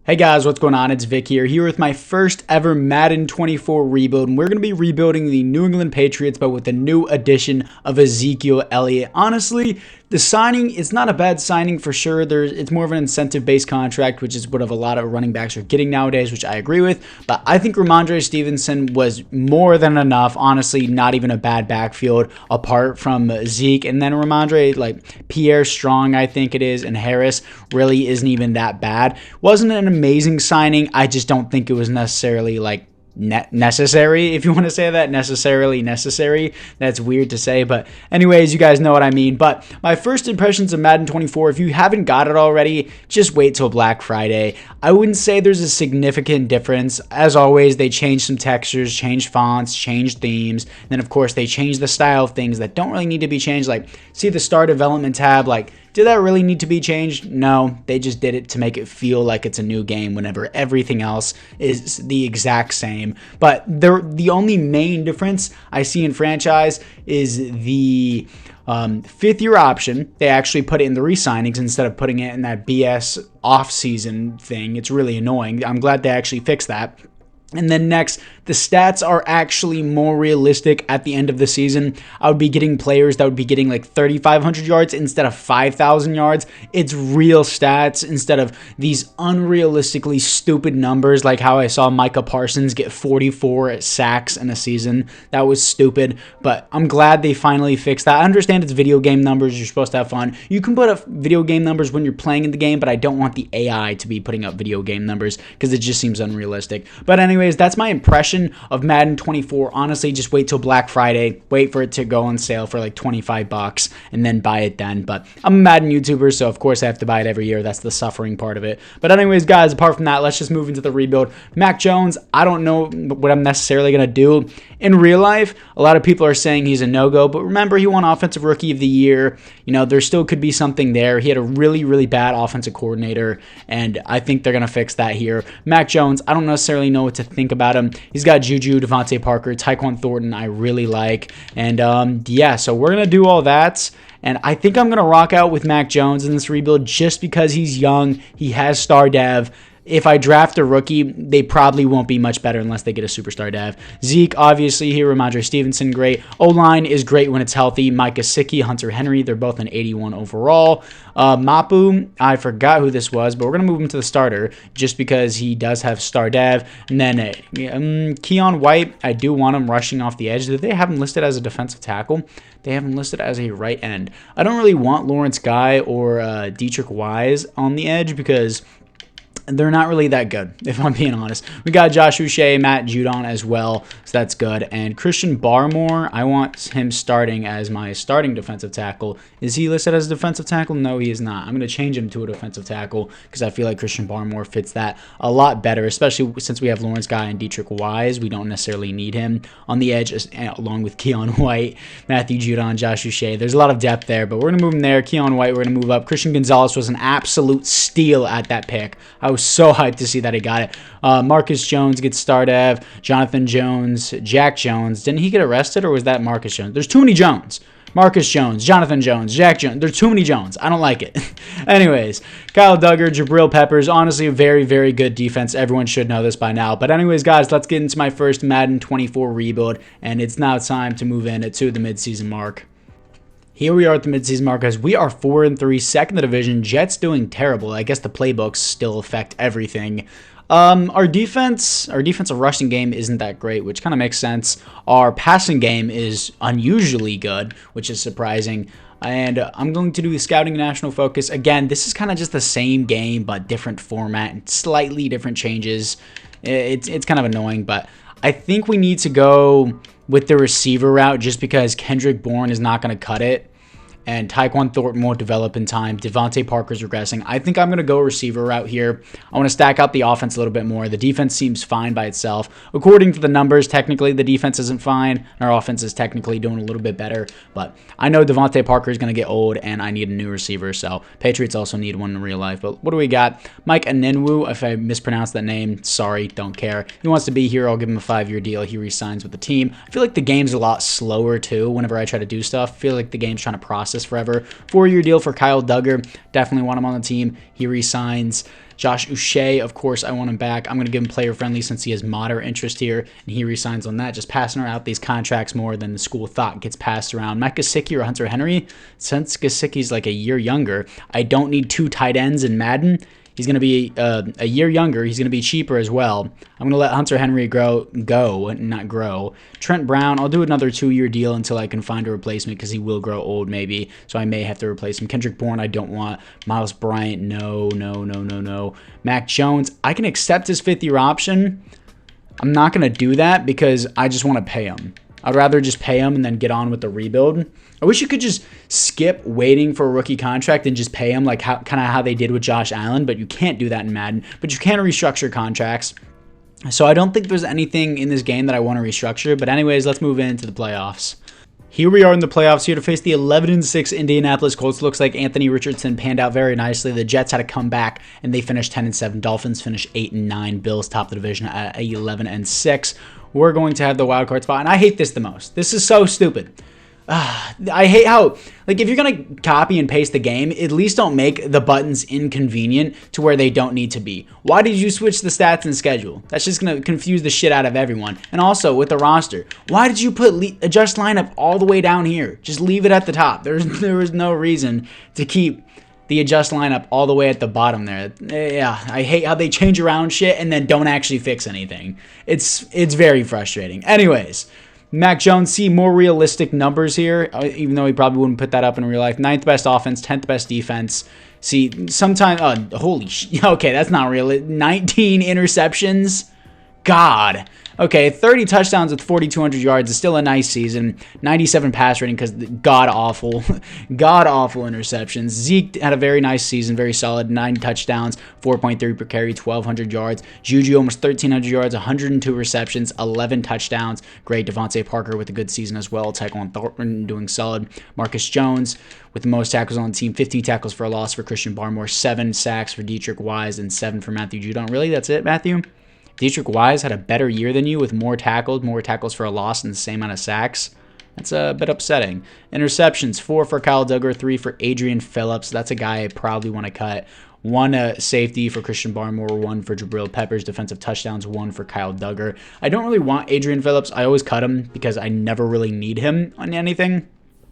Hey guys, what's going on? It's Vic here with my first ever Madden 24 rebuild, and we're going to be rebuilding the New England Patriots, but with a new addition of Ezekiel Elliott. Honestly, the signing, it's not a bad signing for sure. It's more of an incentive-based contract, which is what a lot of running backs are getting nowadays, which I agree with. But I think Ramondre Stevenson was more than enough. Honestly, not even a bad backfield apart from Zeke. And then Ramondre, like Pierre Strong, I think it is, and Harris really isn't even that bad. Wasn't an amazing signing. I just don't think it was necessarily like necessary, if you want to say that. Necessarily necessary. That's weird to say, but anyways, you guys know what I mean. But my first impressions of Madden 24, if you haven't got it already, just wait till Black Friday. I wouldn't say there's a significant difference. As always, they changed some textures, changed fonts, changed themes. And then of course they changed the style of things that don't really need to be changed. Like, see the star development tab, like, did that really need to be changed? No, they just did it to make it feel like it's a new game whenever everything else is the exact same. But the only main difference I see in franchise is the fifth-year option. They actually put it in the re-signings instead of putting it in that BS off-season thing. It's really annoying. I'm glad they actually fixed that. And then next, the stats are actually more realistic at the end of the season. I would be getting players that would be getting like 3,500 yards instead of 5,000 yards. It's real stats instead of these unrealistically stupid numbers like how I saw Micah Parsons get 44 sacks in a season. That was stupid, but I'm glad they finally fixed that. I understand it's video game numbers. You're supposed to have fun. You can put up video game numbers when you're playing in the game, but I don't want the AI to be putting up video game numbers because it just seems unrealistic. But anyways, that's my impression of Madden 24. Honestly, just wait till Black Friday. Wait for it to go on sale for like 25 bucks and then buy it then. But I'm a Madden YouTuber, so of course I have to buy it every year. That's the suffering part of it. But anyways, guys, apart from that, let's just move into the rebuild. Mac Jones, I don't know what I'm necessarily going to do. In real life, a lot of people are saying he's a no-go, but remember, he won Offensive Rookie of the Year. You know, there still could be something there. He had a really, really bad offensive coordinator, and I think they're going to fix that here. Mac Jones, I don't necessarily know what to think about him. He's got Juju, Devontae Parker, Tyquan Thornton I really like. And yeah, so we're going to do all that. And I think I'm going to rock out with Mac Jones in this rebuild just because he's young. He has star dev. If I draft a rookie, they probably won't be much better unless they get a superstar dev. Zeke, obviously here. Ramondre Stevenson, great. O-line is great when it's healthy. Mike Gesicki, Hunter Henry, they're both an 81 overall. Mapu, I forgot who this was, but we're going to move him to the starter just because he does have star dev. And then Keon White, I do want him rushing off the edge. Did they have him listed as a defensive tackle? They have him listed as a right end. I don't really want Lawrence Guy or Dietrich Wise on the edge because they're not really that good, if I'm being honest. We got Josh Uche, Matt Judon as well, so that's good. And Christian Barmore, I want him starting as my starting defensive tackle. Is he listed as a defensive tackle? No, he is not. I'm going to change him to a defensive tackle because I feel like Christian Barmore fits that a lot better, especially since we have Lawrence Guy and Dietrich Wise. We don't necessarily need him on the edge along with Keon White, Matthew Judon, Josh Uche. There's a lot of depth there, but we're going to move him there. Keon White, we're going to move up. Christian Gonzalez was an absolute steal at that pick. I was so hyped to see that he got it. Marcus Jones gets star dev. Jonathan Jones, Jack Jones. Didn't he get arrested or was that Marcus Jones? There's too many Jones. Marcus Jones, Jonathan Jones, Jack Jones. There's too many Jones. I don't like it. Anyways, Kyle Duggar, Jabril Peppers. Honestly, a very, very good defense. Everyone should know this by now. But anyways, guys, let's get into my first Madden 24 rebuild. And it's now time to move in to the midseason mark. Here we are at the midseason mark, guys. We are 4-3, second in the division. Jets doing terrible. I guess the playbooks still affect everything. Our defensive rushing game isn't that great, which kind of makes sense. Our passing game is unusually good, which is surprising. And I'm going to do the scouting national focus. Again, this is kind of just the same game, but different format and slightly different changes. It's kind of annoying, but I think we need to go with the receiver route just because Kendrick Bourne is not going to cut it. And Tyquan Thornton won't develop in time. Devontae Parker's regressing. I think I'm going to go receiver route here. I want to stack out the offense a little bit more. The defense seems fine by itself. According to the numbers, technically the defense isn't fine. Our offense is technically doing a little bit better. But I know Devontae Parker is going to get old, and I need a new receiver. So Patriots also need one in real life. But what do we got? Mike Anenwu, if I mispronounced that name, sorry, don't care. He wants to be here. I'll give him a 5-year deal. He re-signs with the team. I feel like the game's a lot slower, too, whenever I try to do stuff. I feel like the game's trying to process forever. 4-year deal for Kyle Duggar. Definitely want him on the team. He re-signs. Josh Uche, of course, I want him back. I'm going to give him player friendly since he has moderate interest here, and he resigns on that. Just passing out these contracts more than the school thought gets passed around. Matt Gesicki or Hunter Henry, since Gesicki's like a year younger, I don't need 2 tight ends in Madden. He's going to be a year younger. He's going to be cheaper as well. I'm going to let Hunter Henry go, not grow. Trent Brown, I'll do another 2-year deal until I can find a replacement because he will grow old maybe, so I may have to replace him. Kendrick Bourne, I don't want. Miles Bryant, no. Mac Jones, I can accept his 5th-year option. I'm not going to do that because I just want to pay him. I'd rather just pay him and then get on with the rebuild. I wish you could just skip waiting for a rookie contract and just pay him like kind of how they did with Josh Allen, but you can't do that in Madden. But you can restructure contracts. So I don't think there's anything in this game that I want to restructure. But anyways, let's move into the playoffs. Here we are in the playoffs here to face the 11-6 Indianapolis Colts. Looks like Anthony Richardson panned out very nicely. The Jets had to come back, and they finished 10-7. Dolphins finished 8-9. Bills top the division at 11-6. We're going to have the wild card spot, and I hate this the most. This is so stupid. I hate how, like, if you're going to copy and paste the game, at least don't make the buttons inconvenient to where they don't need to be. Why did you switch the stats and schedule? That's just going to confuse the shit out of everyone. And also, with the roster, why did you put adjust lineup all the way down here? Just leave it at the top. There was no reason to keep the adjust lineup all the way at the bottom there. Yeah, I hate how they change around shit and then don't actually fix anything. It's very frustrating. Anyways, Mac Jones, see more realistic numbers here, even though he probably wouldn't put that up in real life. 9th best offense, 10th best defense. See, sometimes, holy shit, okay, that's not real. 19 interceptions. God. Okay, 30 touchdowns with 4,200 yards is still a nice season. 97 pass rating because god-awful interceptions. Zeke had a very nice season, very solid. 9 touchdowns, 4.3 per carry, 1,200 yards. Juju almost 1,300 yards, 102 receptions, 11 touchdowns. Great. Devontae Parker with a good season as well. Tyquan Thornton doing solid. Marcus Jones with the most tackles on the team. 15 tackles for a loss for Christian Barmore. 7 sacks for Dietrich Wise and 7 for Matthew Judon. Really, that's it, Matthew? Dietrich Wise had a better year than you with more tackles for a loss and the same amount of sacks. That's a bit upsetting. Interceptions, 4 for Kyle Duggar, 3 for Adrian Phillips. That's a guy I probably want to cut. 1 safety for Christian Barmore, 1 for Jabril Peppers. Defensive touchdowns, 1 for Kyle Duggar. I don't really want Adrian Phillips. I always cut him because I never really need him on anything.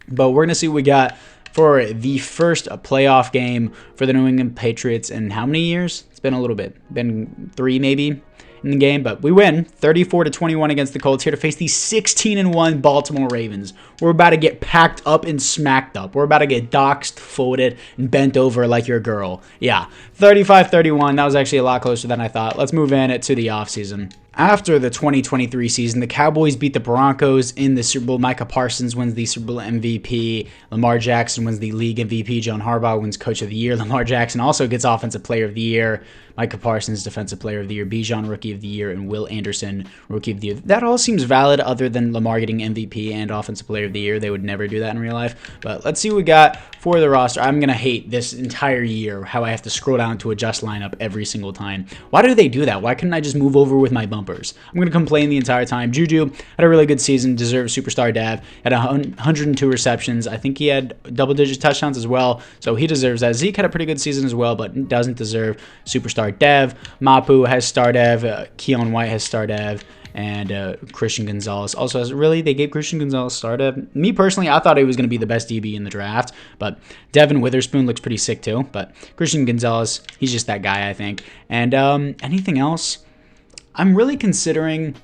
But we're going to see what we got for the first playoff game for the New England Patriots in how many years? It's been a little bit. Been 3 maybe in the game, but we win 34-21 against the Colts here to face the 16-1 Baltimore Ravens. We're about to get packed up and smacked up. We're about to get doxed, folded, and bent over like your girl. Yeah, 35-31. That was actually a lot closer than I thought. Let's move in to the offseason. After the 2023 season, the Cowboys beat the Broncos in the Super Bowl. Micah Parsons wins the Super Bowl MVP. Lamar Jackson wins the league MVP. John Harbaugh wins Coach of the Year. Lamar Jackson also gets Offensive Player of the Year. Micah Parsons, Defensive Player of the Year. Bijan, Rookie of the Year. And Will Anderson, Rookie of the Year. That all seems valid other than Lamar getting MVP and Offensive Player of the Year. They would never do that in real life. But let's see what we got for the roster. I'm going to hate this entire year how I have to scroll down to adjust lineup every single time. Why do they do that? Why couldn't I just move over with my bumper? I'm going to complain the entire time. Juju had a really good season, deserves superstar dev, had 102 receptions. I think he had double-digit touchdowns as well, so he deserves that. Zeke had a pretty good season as well, but doesn't deserve superstar dev. Mapu has star dev. Keon White has star dev. And Christian Gonzalez also has, really, they gave Christian Gonzalez star dev. Me personally, I thought he was going to be the best DB in the draft, but Devin Witherspoon looks pretty sick too. But Christian Gonzalez, he's just that guy, I think. And anything else? I'm really considering,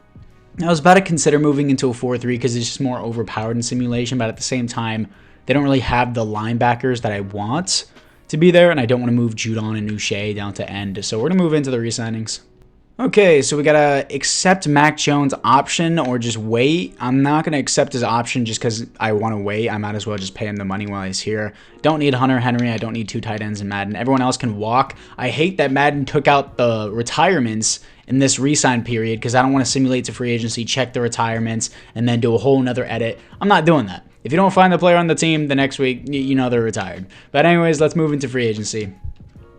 I was about to consider moving into a 4-3 because it's just more overpowered in simulation, but at the same time, they don't really have the linebackers that I want to be there, and I don't want to move Judon and Uche down to end. So we're going to move into the re-signings. Okay, so we got to accept Mac Jones' option or just wait. I'm not going to accept his option just because I want to wait. I might as well just pay him the money while he's here. Don't need Hunter Henry. I don't need 2 tight ends in Madden. Everyone else can walk. I hate that Madden took out the retirements in this re-sign period because I don't want to simulate to free agency, check the retirements, and then do a whole nother edit. I'm not doing that. If you don't find the player on the team the next week, you know they're retired. But anyways, let's move into free agency.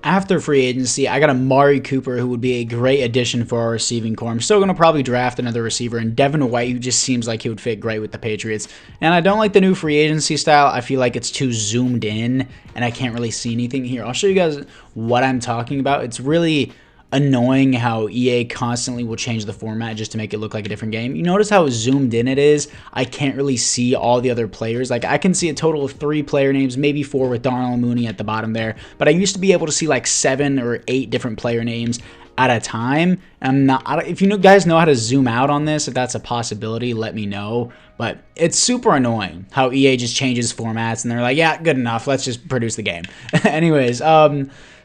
After free agency, I got Amari Cooper, who would be a great addition for our receiving core. I'm still going to probably draft another receiver, and Devin White, who just seems like he would fit great with the Patriots. And I don't like the new free agency style. I feel like it's too zoomed in, and I can't really see anything here. I'll show you guys what I'm talking about. It's really annoying how EA constantly will change the format just to make it look like a different game. You notice how zoomed in it is? I can't really see all the other players. Like, I can see a total of 3 player names, maybe 4 with Darnell Mooney at the bottom there, but I used to be able to see like 7 or 8 different player names at a time. If you guys know how to zoom out on this, if that's a possibility, let me know. But it's super annoying how EA just changes formats and they're like, yeah, good enough, let's just produce the game. Anyways,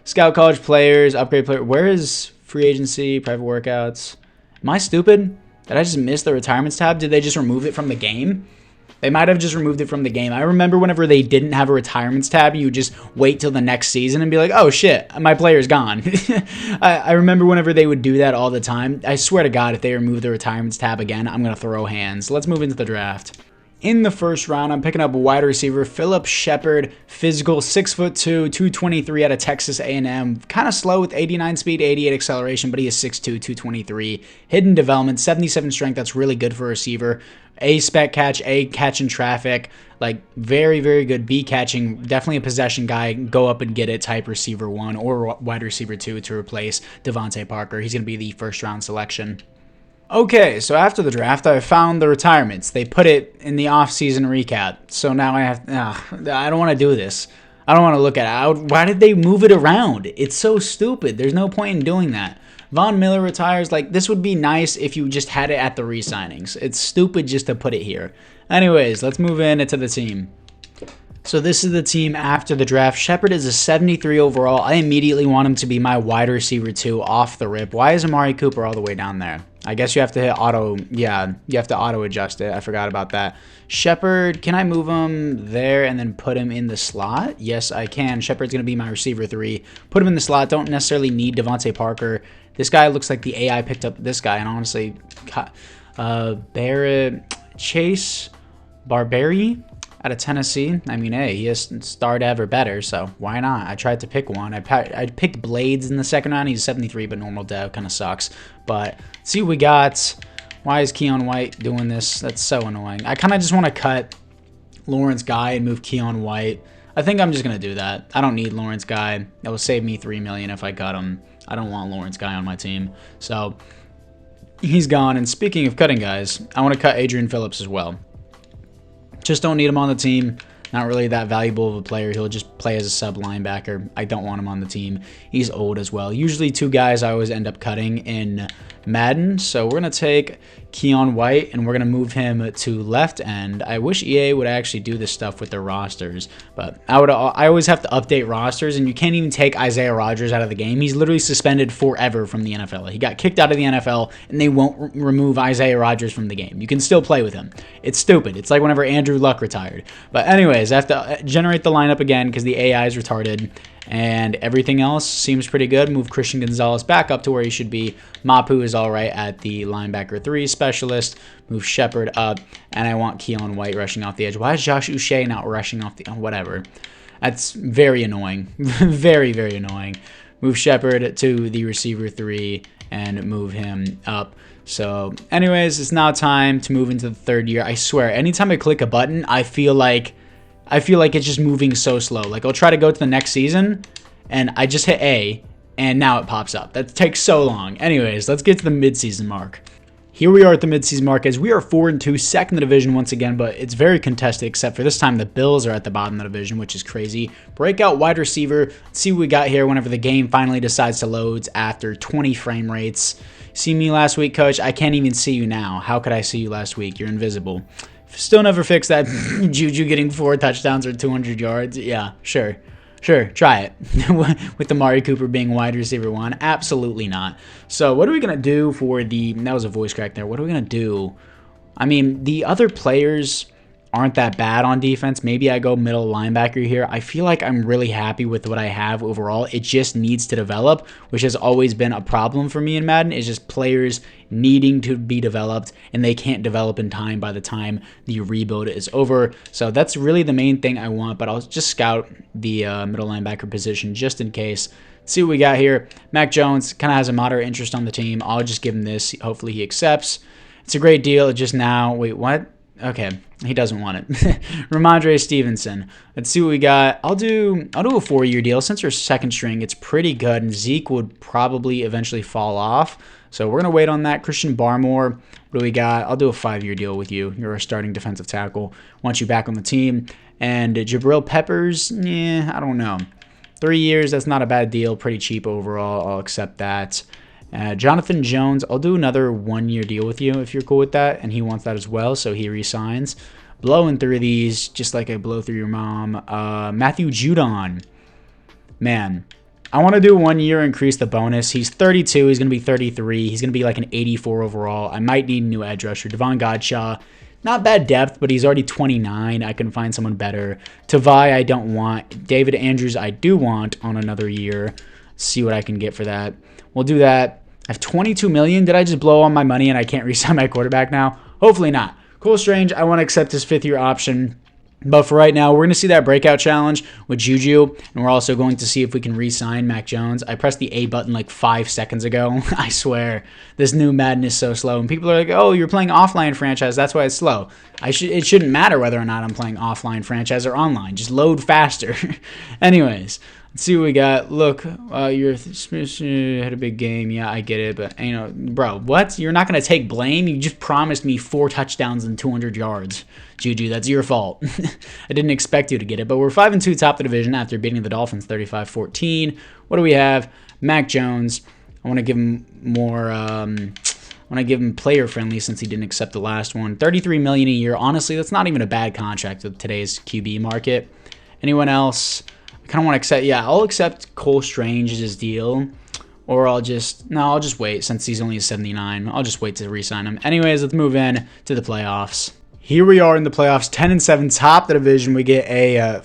scout college players, upgrade player. Where is free agency, private workouts? Am I stupid? Did I just miss the retirements tab? Did they just remove it from the game? They might have just removed it from the game. I remember whenever they didn't have a retirements tab, you would just wait till the next season and be like, oh shit, my player's gone. I remember whenever they would do that all the time. I swear to God, if they remove the retirements tab again, I'm going to throw hands. Let's move into the draft. In the first round, I'm picking up a wide receiver, Phillip Shepard, physical, 6'2", 223 out of Texas A&M. Kind of slow with 89 speed, 88 acceleration, but he is 6'2", 223. Hidden development, 77 strength. That's really good for a receiver. A spec catch, A catch in traffic. Like, very, very good. B catching, definitely a possession guy. Go up and get it type receiver 1 or wide receiver 2 to replace Devontae Parker. He's going to be the first round selection. Okay, so after the draft, I found the retirements. They put it in the off-season recap. So now I don't want to do this. I don't want to look at it. Why did they move it around? It's so stupid. There's no point in doing that. Von Miller retires. Like, this would be nice if you just had it at the re-signings. It's stupid just to put it here. Anyways, let's move into the team. So this is the team after the draft. Shepard is a 73 overall. I immediately want him to be my wide receiver 2 off the rip. Why is Amari Cooper all the way down there? I guess you have to hit auto. Yeah, you have to auto adjust it. I forgot about that. Shepard, can I move him there and then put him in the slot? Yes, I can. Shepard's going to be my receiver 3. Put him in the slot. Don't necessarily need Devontae Parker. This guy looks like the AI picked up this guy, and honestly, Chase Barberi out of Tennessee. I mean, hey, he has starred ever better, so why not? I tried to pick one. I picked Blades in the second round. He's 73, but normal dev kind of sucks. But let's see what we got. Why is Keon White doing this? That's so annoying. I kind of just want to cut Lawrence Guy and move Keon White. I think I'm just going to do that. I don't need Lawrence Guy. That will save me $3 million if I cut him. I don't want Lawrence Guy on my team. So he's gone. And speaking of cutting guys, I want to cut Adrian Phillips as well. Just don't need him on the team. Not really that valuable of a player. He'll just play as a sub linebacker. I don't want him on the team. He's old as well. Usually 2 guys I always end up cutting in Madden. So we're going to take Keon White and we're going to move him to left end. I wish EA would actually do this stuff with their rosters, but I always have to update rosters, and you can't even take Isaiah Rodgers out of the game. He's literally suspended forever from the NFL. He got kicked out of the NFL, and they won't remove Isaiah Rodgers from the game. You can still play with him. It's stupid. It's like whenever Andrew Luck retired. But anyways, I have to generate the lineup again because the AI is retarded. And everything else seems pretty good. Move Christian Gonzalez back up to where he should be. Mapu is all right at the linebacker 3 specialist. Move Shepard up. And I want Keon White rushing off the edge. Why is Josh Uche not rushing off the... whatever. That's very annoying. Very, very annoying. Move Shepard to the receiver 3 and move him up. So, anyways, it's now time to move into the 3rd year. I swear, anytime I click a button, I feel like it's just moving so slow. Like, I'll try to go to the next season, and I just hit A, and now it pops up. That takes so long. Anyways, let's get to the midseason mark. Here we are at the midseason mark, as we are 4-2, second in the division once again, but it's very contested, except for this time the Bills are at the bottom of the division, which is crazy. Breakout wide receiver. Let's see what we got here whenever the game finally decides to load after 20 frame rates. See me last week, coach? I can't even see you now. How could I see you last week? You're invisible. Still never fixed that Juju getting 4 touchdowns or 200 yards. Yeah, sure, try it. With Amari Cooper being wide receiver 1, absolutely not. So what are we going to do for the... That was a voice crack there. What are we going to do? I mean, the other players aren't that bad on defense. Maybe I go middle linebacker here. I feel like I'm really happy with what I have overall. It just needs to develop, which has always been a problem for me in Madden. It's just players needing to be developed, and they can't develop in time by the time the rebuild is over. So that's really the main thing I want, but I'll just scout the middle linebacker position just in case. Let's see what we got here. Mac Jones kind of has a moderate interest on the team. I'll just give him this. Hopefully he accepts. It's a great deal. Just now. Wait, what? Okay, he doesn't want it. Ramondre Stevenson. Let's see what we got. I'll do a 4-year deal. Since our second string, it's pretty good, and Zeke would probably eventually fall off. So we're gonna wait on that. Christian Barmore. What do we got? I'll do a 5-year deal with you. You're a starting defensive tackle. Want you back on the team. And Jabril Peppers. I don't know. 3 years. That's not a bad deal. Pretty cheap overall. I'll accept that. Jonathan Jones, I'll do another 1-year deal with you if you're cool with that, and he wants that as well, so he resigns. Blowing through these just like I blow through your mom. Matthew Judon, man, I want to do 1 year, increase the bonus. He's 32, he's going to be 33, he's going to be like an 84 overall. I might need a new edge rusher. Devon Godshaw, not bad depth, but he's already 29. I can find someone better. Tavai, I don't want. David Andrews, I do want on another year. See what I can get for that. We'll do that. I have $22 million. Did I just blow all my money and I can't resign my quarterback now? Hopefully not. Cole Strange, I want to accept his 5th-year option. But for right now, we're going to see that breakout challenge with Juju, and we're also going to see if we can re-sign Mac Jones. I pressed the A button like 5 seconds ago. I swear, this new Madden is so slow. And people are like, oh, you're playing offline franchise. That's why it's slow. It shouldn't matter whether or not I'm playing offline franchise or online. Just load faster. Anyways. Let's see what we got. Look, you had a big game. Yeah, I get it. But, bro, what? You're not going to take blame? You just promised me 4 touchdowns and 200 yards. Juju, that's your fault. I didn't expect you to get it. But we're 5-2 top the division after beating the Dolphins 35-14. What do we have? Mac Jones. I want to give him more... I want to give him player friendly since he didn't accept the last one. $33 million a year. Honestly, that's not even a bad contract with today's QB market. Anyone else? I kind of want to accept, I'll accept Cole Strange's deal, or I'll just wait since he's only a 79. I'll just wait to re-sign him. Anyways, let's move in to the playoffs. Here we are in the playoffs, 10-7, top the division. We get a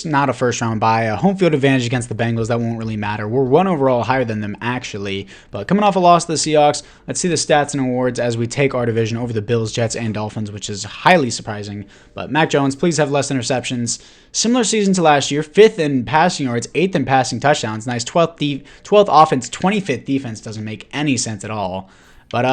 not a first round bye, a home field advantage against the Bengals. That won't really matter. We're 1 overall higher than them actually, but coming off a loss to the Seahawks, let's see the stats and awards as we take our division over the Bills, Jets, and Dolphins, which is highly surprising. But Mac Jones, please have less interceptions. Similar season to last year, 5th in passing yards, 8th in passing touchdowns. Nice 12th offense, 25th defense. Doesn't make any sense at all. But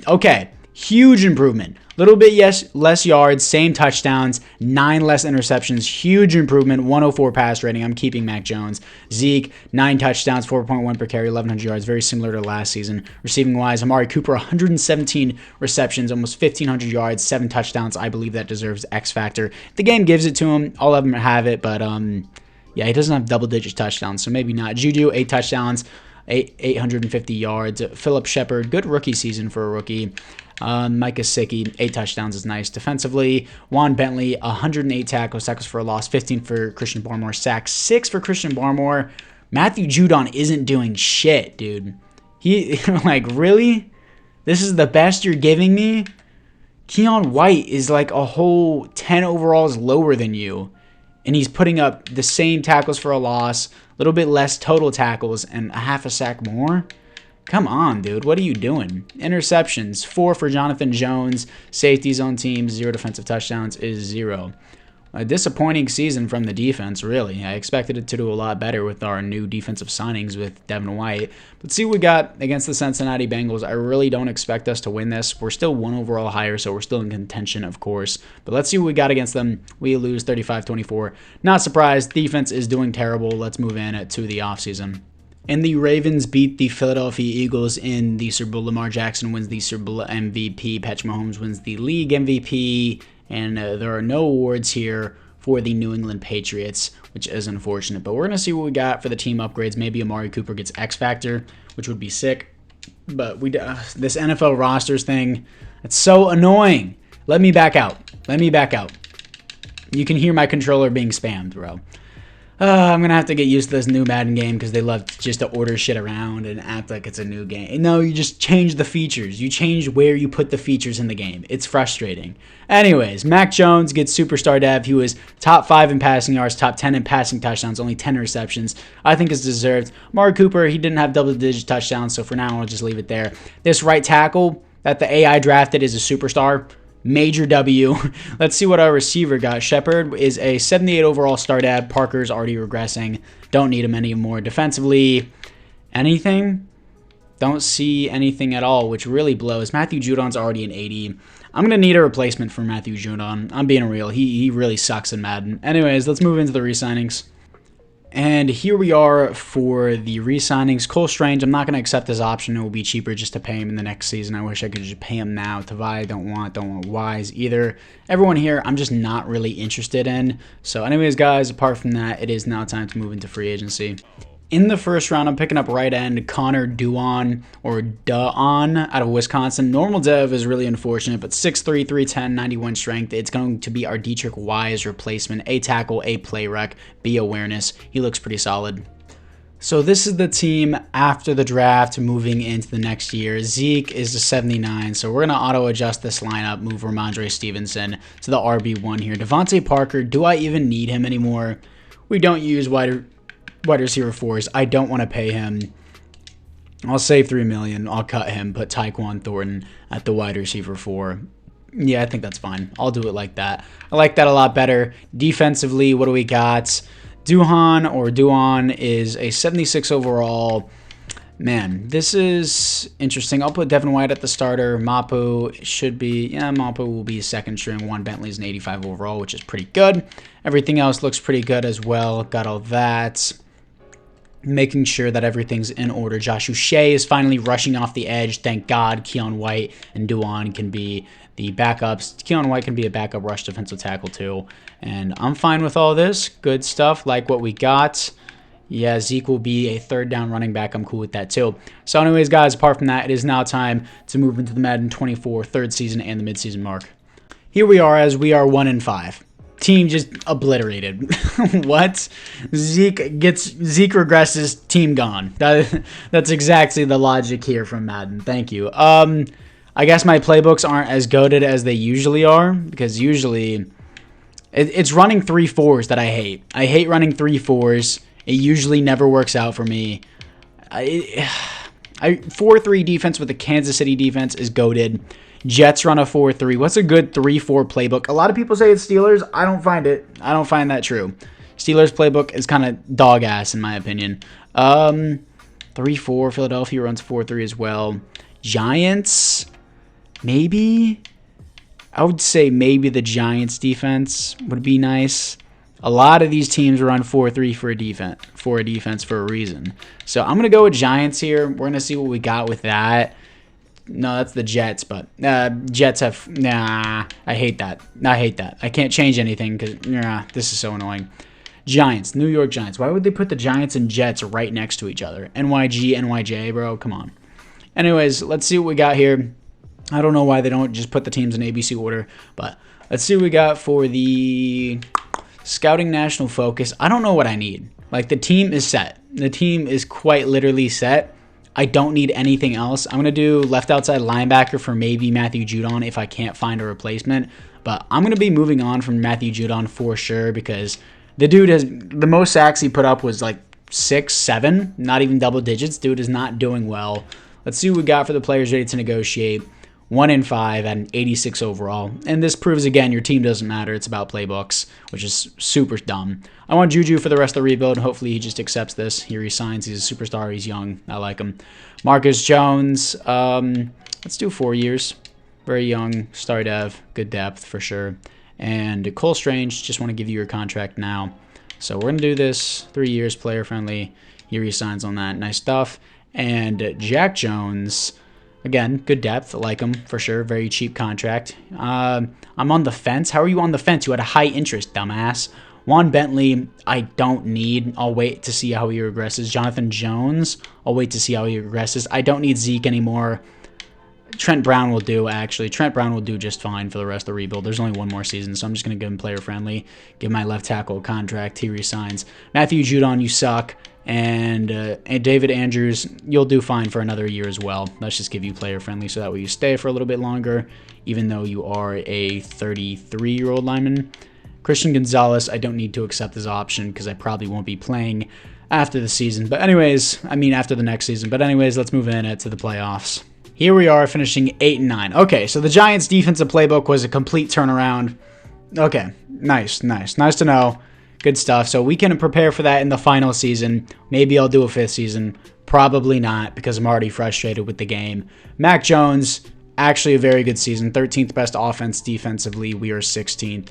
okay. Huge improvement. Little bit less yards, same touchdowns, 9 less interceptions. Huge improvement. 104 pass rating. I'm keeping Mac Jones. Zeke, 9 touchdowns, 4.1 per carry, 1,100 yards. Very similar to last season. Receiving wise, Amari Cooper, 117 receptions, almost 1,500 yards, 7 touchdowns. I believe that deserves X factor. The game gives it to him. All of them have it, but yeah, he doesn't have double-digit touchdowns, so maybe not. Juju, 8 touchdowns, 850 yards. Phillip Shepard, good rookie season for a rookie. Mike Gesicki, 8 touchdowns is nice. Defensively, Juan Bentley, 108 tackles for a loss, 15 for Christian Barmore, sacks, 6 for Christian Barmore. Matthew Judon isn't doing shit, dude. He, like, really? This is the best you're giving me? Keon White is like a whole 10 overalls lower than you, and he's putting up the same tackles for a loss, a little bit less total tackles, and a half a sack more? Come on, dude. What are you doing? Interceptions, 4 for Jonathan Jones. Safeties on teams, 0 defensive touchdowns is 0. A disappointing season from the defense, really. I expected it to do a lot better with our new defensive signings with Devin White. But see what we got against the Cincinnati Bengals. I really don't expect us to win this. We're still 1 overall higher, so we're still in contention, of course. But let's see what we got against them. We lose 35-24. Not surprised. Defense is doing terrible. Let's move in to the offseason. And the Ravens beat the Philadelphia Eagles in the Super Bowl. Lamar Jackson wins the Super Bowl MVP. Patrick Mahomes wins the league MVP. And there are no awards here for the New England Patriots, which is unfortunate. But we're going to see what we got for the team upgrades. Maybe Amari Cooper gets X Factor, which would be sick. But this NFL rosters thing, it's so annoying. Let me back out. You can hear my controller being spammed, bro. I'm going to have to get used to this new Madden game because they love just to order shit around and act like it's a new game. No, you just change the features. You change where you put the features in the game. It's frustrating. Anyways, Mac Jones gets Superstar Dev. He was top 5 in passing yards, top 10 in passing touchdowns, only 10 receptions. I think it's deserved. Amari Cooper, he didn't have double-digit touchdowns, so for now I'll just leave it there. This right tackle that the AI drafted is a superstar. Major W. Let's see what our receiver got. Shepard is a 78 overall start ad. Parker's already regressing. Don't need him anymore. Defensively, Anything? Don't see anything at all, which really blows. Matthew Judon's already an 80. I'm going to need a replacement for Matthew Judon. I'm being real. He really sucks in Madden. Anyways, let's move into the re-signings. And here we are for the re-signings. Cole Strange, I'm not going to accept this option. It will be cheaper just to pay him in the next season. I wish I could just pay him now. Tavai, don't want Wise either. Everyone here, I'm just not really interested in. So anyways, guys, apart from that, it is now time to move into free agency. In the first round, I'm picking up right end Connor Duon or Duon out of Wisconsin. Normal dev is really unfortunate, but 6'3", 310, 91 strength. It's going to be our Dietrich Wise replacement. A tackle, A play rec, B awareness. He looks pretty solid. So this is the team after the draft moving into the next year. Zeke is the 79, so we're going to auto-adjust this lineup, move Ramondre Stevenson to the RB1 here. Devontae Parker, do I even need him anymore? We don't use wide receiver 4s. I don't want to pay him. I'll save $3 million. I'll cut him. Put Tyquan Thornton at the wide receiver 4. Yeah, I think that's fine. I'll do it like that. I like that a lot better. Defensively, what do we got? Duon is a 76 overall. Man, this is interesting. I'll put Devin White at the starter. Mapu should be, Mapu will be second string. Juan Bentley's an 85 overall, which is pretty good. Everything else looks pretty good as well. Got all that. Making sure that everything's in order. Josh Uche is finally rushing off the edge. Thank God Keon White and Duon can be the backups. Keon White can be a backup rush defensive tackle too. And I'm fine with all this. Good stuff. Like what we got. Yeah, Zeke will be a third down running back. I'm cool with that too. So anyways, guys, apart from that, it is now time to move into the Madden 24 third season and the midseason mark. Here we are as we are 1-5. Team just obliterated. What? Zeke regresses, team gone. That's exactly the logic here from Madden. Thank you. I guess my playbooks aren't as goated as they usually are, because usually it's running 3-4s that I hate. I hate running 3-4s. It usually never works out for me. 4-3 defense with the Kansas City defense is goated. Jets run a 4-3. What's a good 3-4 playbook? A lot of people say it's Steelers. I don't find it. I don't find that true. Steelers playbook is kind of dog ass in my opinion. 3-4. Philadelphia runs 4-3 as well. Giants, maybe. I would say maybe the Giants defense would be nice. A lot of these teams run 4-3 for a defense for a reason. So I'm gonna go with Giants here. We're gonna see what we got with that. No, that's the Jets, but Jets have, I hate that. I can't change anything because this is so annoying. Giants, New York Giants. Why would they put the Giants and Jets right next to each other? NYG, NYJ, bro, come on. Anyways, let's see what we got here. I don't know why they don't just put the teams in ABC order, but let's see what we got for the Scouting National Focus. I don't know what I need. Like, the team is set. The team is quite literally set. I don't need anything else. I'm going to do left outside linebacker for maybe Matthew Judon if I can't find a replacement. But I'm going to be moving on from Matthew Judon for sure because the dude has, the most sacks he put up was like 6, 7, not even double digits. Dude is not doing well. Let's see what we got for the players ready to negotiate. 1-5 at an 86 overall. And this proves again your team doesn't matter. It's about playbooks, which is super dumb. I want Juju for the rest of the rebuild. Hopefully he just accepts this. He resigns. He's a superstar. He's young. I like him. Marcus Jones. Let's do 4 years. Very young. Star dev. Good depth for sure. And Cole Strange. Just want to give you your contract now. So we're going to do this. 3 years. Player friendly. He resigns on that. Nice stuff. And Jack Jones. Again, good depth. I like him for sure. Very cheap contract. I'm on the fence. How are you on the fence? You had a high interest, dumbass. Juan Bentley, I don't need. I'll wait to see how he regresses. Jonathan Jones, I'll wait to see how he regresses. I don't need Zeke anymore. Trent Brown will do, actually. Trent Brown will do just fine for the rest of the rebuild. There's only one more season, so I'm just going to give him player friendly. Give my left tackle a contract. He resigns. Matthew Judon, you suck. And David Andrews, you'll do fine for another year as well. Let's just give you player friendly so that way you stay for a little bit longer, even though you are a 33-year-old lineman. Christian Gonzalez, I don't need to accept this option because I probably won't be playing after the season. But anyways, after the next season. But anyways, let's move in to the playoffs. Here we are finishing 8-9. Okay, so the Giants' defensive playbook was a complete turnaround. Okay, nice to know. Good stuff. So we can prepare for that in the final season. Maybe I'll do a 5th season. Probably not, because I'm already frustrated with the game. Mac Jones, actually a very good season. 13th best offense defensively. We are 16th.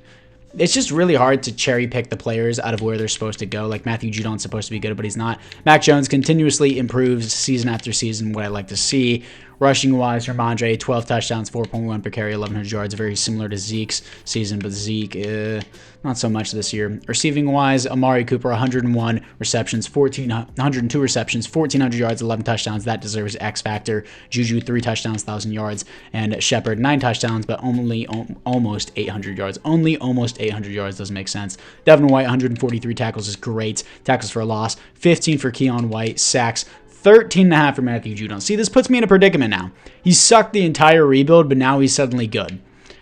It's just really hard to cherry pick the players out of where they're supposed to go. Like Matthew Judon's supposed to be good, but he's not. Mac Jones continuously improves season after season, what I like to see. Rushing wise, Ramondre, 12 touchdowns, 4.1 per carry, 1,100 yards, very similar to Zeke's season, but Zeke, not so much this year. Receiving wise, Amari Cooper, 101 receptions, 102 receptions, 1,400 yards, 11 touchdowns. That deserves X factor. Juju, 3 touchdowns, 1,000 yards, and Shepard, 9 touchdowns, but only almost 800 yards. Only almost 800 yards doesn't make sense. Devin White, 143 tackles is great. Tackles for a loss, 15 for Keon White, sacks, 13.5 for Matthew Judon. See, this puts me in a predicament now. He sucked the entire rebuild, but now he's suddenly good.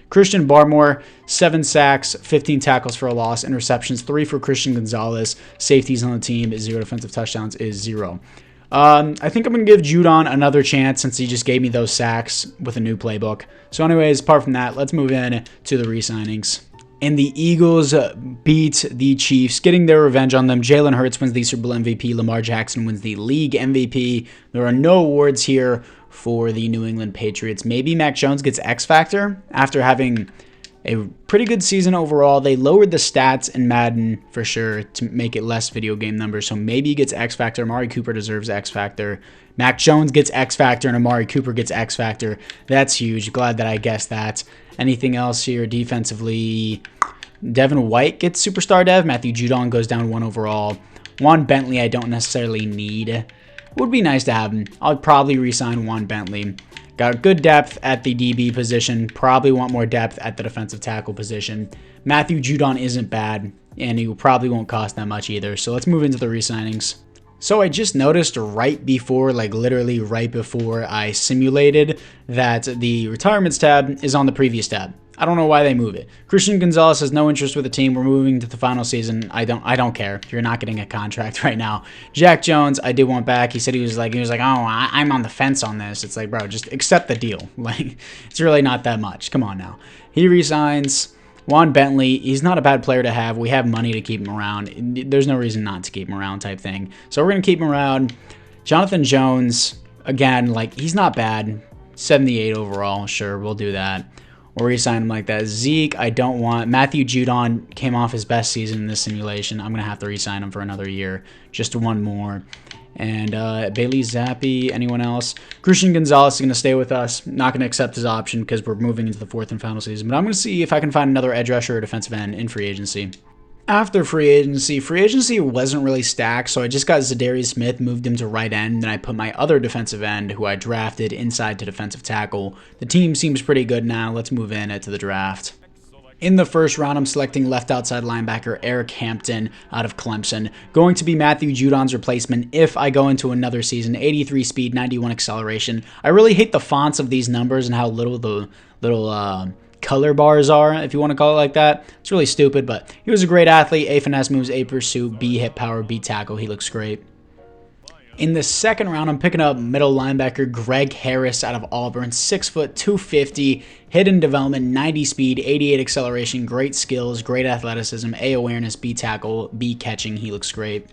Christian Barmore, 7 sacks, 15 tackles for a loss, interceptions, 3 for Christian Gonzalez. Safeties on the team, 0 defensive touchdowns is 0. I think I'm going to give Judon another chance since he just gave me those sacks with a new playbook. So anyways, apart from that, let's move in to the re-signings. And the Eagles beat the Chiefs, getting their revenge on them. Jalen Hurts wins the Super Bowl MVP. Lamar Jackson wins the league MVP. There are no awards here for the New England Patriots. Maybe Mac Jones gets X Factor after having a pretty good season overall. They lowered the stats in Madden for sure to make it less video game numbers. So maybe he gets X Factor. Amari Cooper deserves X Factor. Mac Jones gets X Factor and Amari Cooper gets X Factor. That's huge. Glad that I guessed that. Anything else here defensively? Devin White gets Superstar Dev. Matthew Judon goes down 1 overall. Juan Bentley I don't necessarily need. Would be nice to have him. I'll probably re-sign Juan Bentley. Got good depth at the DB position. Probably want more depth at the defensive tackle position. Matthew Judon isn't bad, and he probably won't cost that much either. So let's move into the re-signings. So I just noticed right before, like literally right before I simulated, that the retirements tab is on the previous tab. I don't know why they move it. Christian Gonzalez has no interest with the team. We're moving to the final season. I don't care. You're not getting a contract right now. Jack Jones, I did want back. He said he was like, oh, I'm on the fence on this. It's like, bro, just accept the deal. Like, it's really not that much. Come on now. He resigns. Juan Bentley, he's not a bad player to have. We have money to keep him around. There's no reason not to keep him around type thing. So we're going to keep him around. Jonathan Jones, again, like, he's not bad. 78 overall. Sure, we'll do that. We'll re-sign him like that. Zeke, I don't want. Matthew Judon came off his best season in this simulation. I'm going to have to re-sign him for another year. Just 1 more. And Bailey Zappi, anyone else? Christian Gonzalez is going to stay with us. Not going to accept his option because we're moving into the 4th and final season. But I'm going to see if I can find another edge rusher or defensive end in free agency. After free agency wasn't really stacked, so I just got Zadarius Smith, moved him to right end, and then I put my other defensive end, who I drafted, inside to defensive tackle. The team seems pretty good now. Let's move in to the draft. In the first round, I'm selecting left outside linebacker Eric Hampton out of Clemson. Going to be Matthew Judon's replacement if I go into another season. 83 speed, 91 acceleration. I really hate the fonts of these numbers and how little the color bars are, if you want to call it like that. It's really stupid, but he was a great athlete. A finesse moves, A pursuit, B hit power, B tackle. He looks great. In the second round, I'm picking up middle linebacker Greg Harris out of Auburn. 6 foot, 250, hidden development, 90 speed, 88 acceleration, great skills, great athleticism, A awareness, B tackle, B catching. He looks great.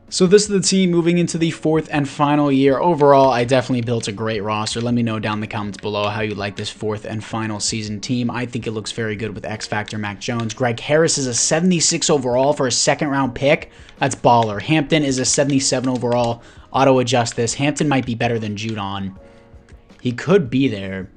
So this is the team moving into the 4th and final year. Overall, I definitely built a great roster. Let me know down in the comments below how you like this 4th and final season team. I think it looks very good with X Factor Mac Jones. Greg Harris is a 76 overall for a 2nd round pick. That's baller. Hampton is a 77 overall. Auto adjust this. Hampton might be better than Judon. He could be there.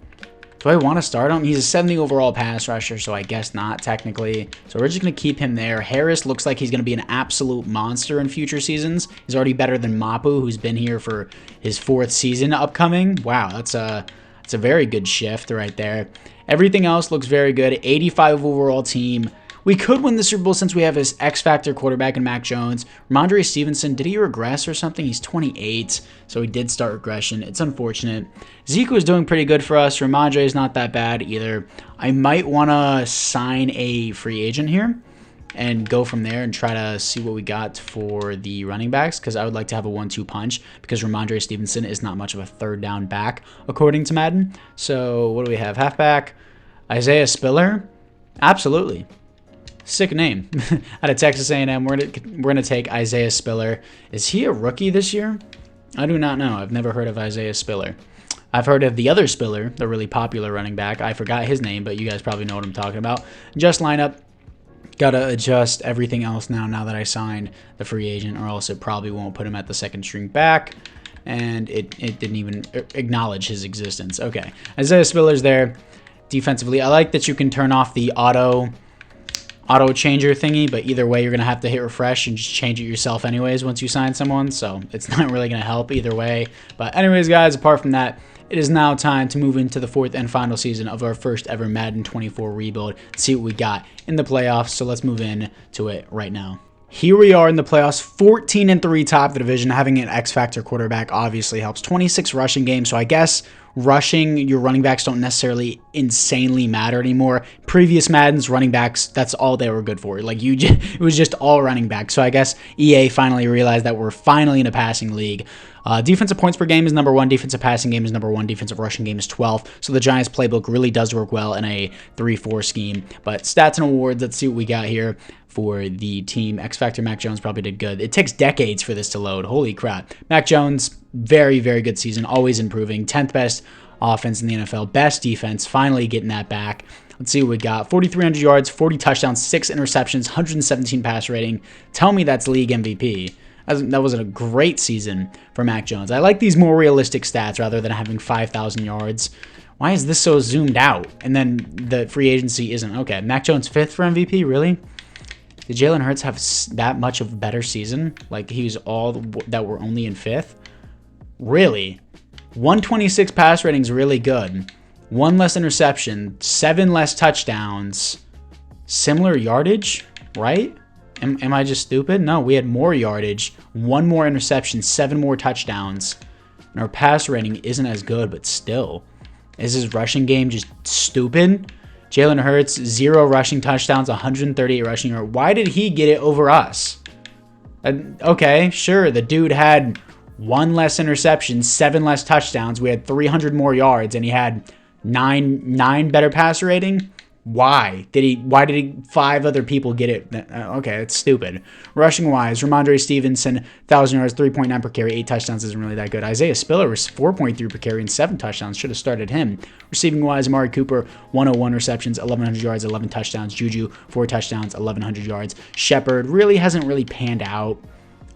Do I want to start him? He's a 70 overall pass rusher, so I guess not technically. So we're just going to keep him there. Harris looks like he's going to be an absolute monster in future seasons. He's already better than Mapu, who's been here for his 4th season upcoming. Wow, that's a very good shift right there. Everything else looks very good. 85 overall team. We could win the Super Bowl since we have his X-Factor quarterback in Mac Jones. Ramondre Stevenson, did he regress or something? He's 28, so he did start regression. It's unfortunate. Zeke was doing pretty good for us. Ramondre is not that bad either. I might want to sign a free agent here and go from there and try to see what we got for the running backs, because I would like to have a 1-2 punch, because Ramondre Stevenson is not much of a 3rd down back, according to Madden. So what do we have? Halfback, Isaiah Spiller? Absolutely. Sick name. Out of Texas A&M, we're gonna take Isaiah Spiller. Is he a rookie this year? I do not know. I've never heard of Isaiah Spiller. I've heard of the other Spiller, the really popular running back. I forgot his name, but you guys probably know what I'm talking about. Just lineup. Got to adjust everything else now that I signed the free agent, or else it probably won't put him at the second string back. And it didn't even acknowledge his existence. Okay, Isaiah Spiller's there. Defensively, I like that you can turn off the auto changer thingy, but either way, you're going to have to hit refresh and just change it yourself anyways once you sign someone, so it's not really going to help either way. But anyways, guys, apart from that, it is now time to move into the fourth and final season of our first ever Madden 24 rebuild and see what we got in the playoffs. So let's move in to it right now. Here we are in the playoffs, 14-3 top of the division. Having an X-Factor quarterback obviously helps. 26 rushing games, so I guess rushing, your running backs don't necessarily insanely matter anymore. Previous Maddens, running backs, that's all they were good for. Like, it was just all running backs. So I guess EA finally realized that we're finally in a passing league. Defensive points per game is number 1. Defensive passing game is number 1. Defensive rushing game is 12th. So the Giants playbook really does work well in a 3-4 scheme. But stats and awards, let's see what we got here for the team. X-Factor Mac Jones probably did good. It takes decades for this to load. Holy crap. Mac Jones, very, very good season. Always improving. 10th best offense in the NFL. Best defense. Finally getting that back. Let's see what we got. 4,300 yards, 40 touchdowns, 6 interceptions, 117 pass rating. Tell me that's league MVP. That was a great season for Mac Jones. I like these more realistic stats rather than having 5,000 yards. Why is this so zoomed out? And then the free agency isn't. Okay, Mac Jones 5th for MVP? Really? Did Jalen Hurts have that much of a better season? Like, he was all that were only in 5th? Really? 126 pass rating is really good. 1 less interception, 7 less touchdowns, similar yardage, right? Am I just stupid? No, we had more yardage, 1 more interception, 7 more touchdowns, and our pass rating isn't as good, but still. Is his rushing game just stupid? Jalen Hurts, 0 rushing touchdowns, 138 rushing yards. Why did he get it over us? Okay, sure, the dude had 1 less interception, 7 less touchdowns. We had 300 more yards, and he had 9 better passer rating. Why did 5 other people get it? Okay, it's stupid. Rushing wise, Ramondre Stevenson, 1,000 yards, 3.9 per carry, 8 touchdowns isn't really that good. Isaiah Spiller was 4.3 per carry and 7 touchdowns. Should have started him. Receiving wise, Amari Cooper, 101 receptions, 1,100 yards, 11 touchdowns. Juju, 4 touchdowns, 1,100 yards. Shepard really hasn't really panned out.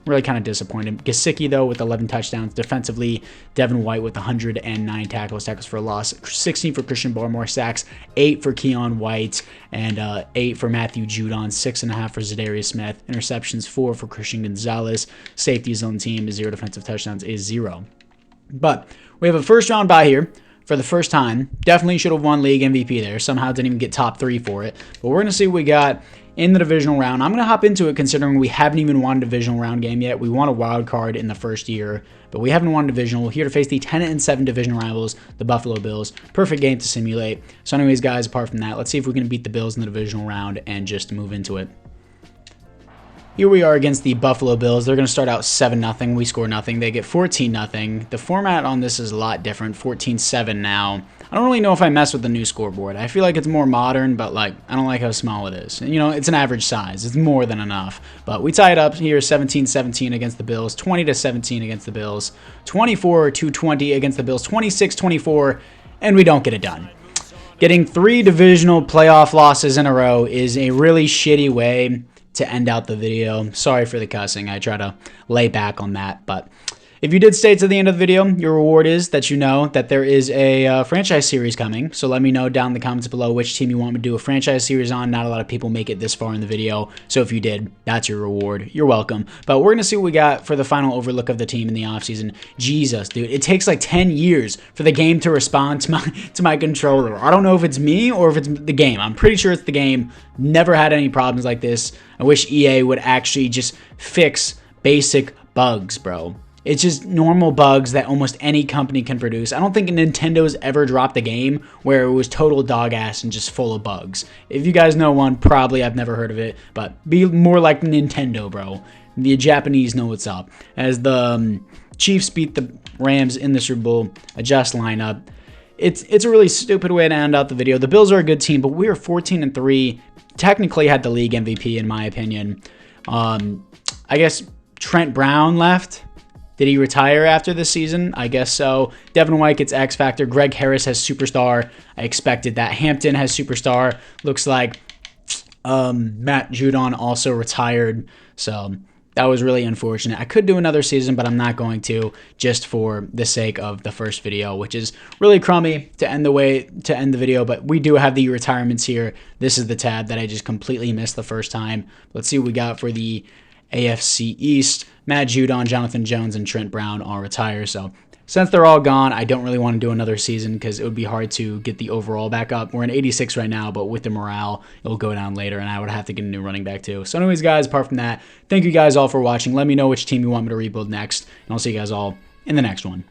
Really kind of disappointed. Gesicki, though, with 11 touchdowns. Defensively, Devin White with 109 tackles for a loss. 16 for Christian Barmore sacks. 8 for Keon White. And 8 for Matthew Judon. 6.5 for Zadarius Smith. Interceptions, 4 for Christian Gonzalez. Safeties on the team, 0 defensive touchdowns is 0. But we have a first-round bye here for the first time. Definitely should have won league MVP there. Somehow didn't even get top 3 for it. But we're going to see what we got in the divisional round. I'm going to hop into it considering we haven't even won a divisional round game yet. We won a wild card in the first year, but we haven't won a divisional. We're here to face the 10-7 division rivals, the Buffalo Bills. Perfect game to simulate. So anyways, guys, apart from that, let's see if we can beat the Bills in the divisional round and just move into it. Here we are against the Buffalo Bills. They're going to start out 7-0. We score nothing. They get 14-0. The format on this is a lot different. 14-7 now. I don't really know if I mess with the new scoreboard. I feel like it's more modern, but like I don't like how small it is. You know, it's an average size. It's more than enough. But we tie it up here 17-17 against the Bills, 20-17 against the Bills, 24-20 against the Bills, 26-24, and we don't get it done. Getting 3 divisional playoff losses in a row is a really shitty way to end out the video. Sorry for the cussing. I try to lay back on that, but if you did stay to the end of the video, your reward is that you know that there is a franchise series coming. So let me know down in the comments below which team you want me to do a franchise series on. Not a lot of people make it this far in the video. So if you did, that's your reward. You're welcome. But we're going to see what we got for the final overlook of the team in the offseason. Jesus, dude. It takes like 10 years for the game to respond to my controller. I don't know if it's me or if it's the game. I'm pretty sure it's the game. Never had any problems like this. I wish EA would actually just fix basic bugs, bro. It's just normal bugs that almost any company can produce. I don't think Nintendo's ever dropped a game where it was total dog ass and just full of bugs. If you guys know one, probably I've never heard of it, but be more like Nintendo, bro. The Japanese know what's up. As the Chiefs beat the Rams in the Super Bowl, adjust lineup. It's a really stupid way to end out the video. The Bills are a good team, but we are 14-3. Technically had the league MVP in my opinion. I guess Trent Brown left. Did he retire after this season? I guess so. Devin White gets X Factor. Greg Harris has Superstar. I expected that. Hampton has Superstar. Looks like Matt Judon also retired. So that was really unfortunate. I could do another season, but I'm not going to, just for the sake of the first video, which is really crummy to end the video. But we do have the retirements here. This is the tab that I just completely missed the first time. Let's see what we got for the AFC East. Matt Judon, Jonathan Jones, and Trent Brown all retire. So since they're all gone, I don't really want to do another season because it would be hard to get the overall back up. We're in 86 right now, but with the morale, it'll go down later, and I would have to get a new running back too. So anyways, guys, apart from that, thank you guys all for watching. Let me know which team you want me to rebuild next, and I'll see you guys all in the next one.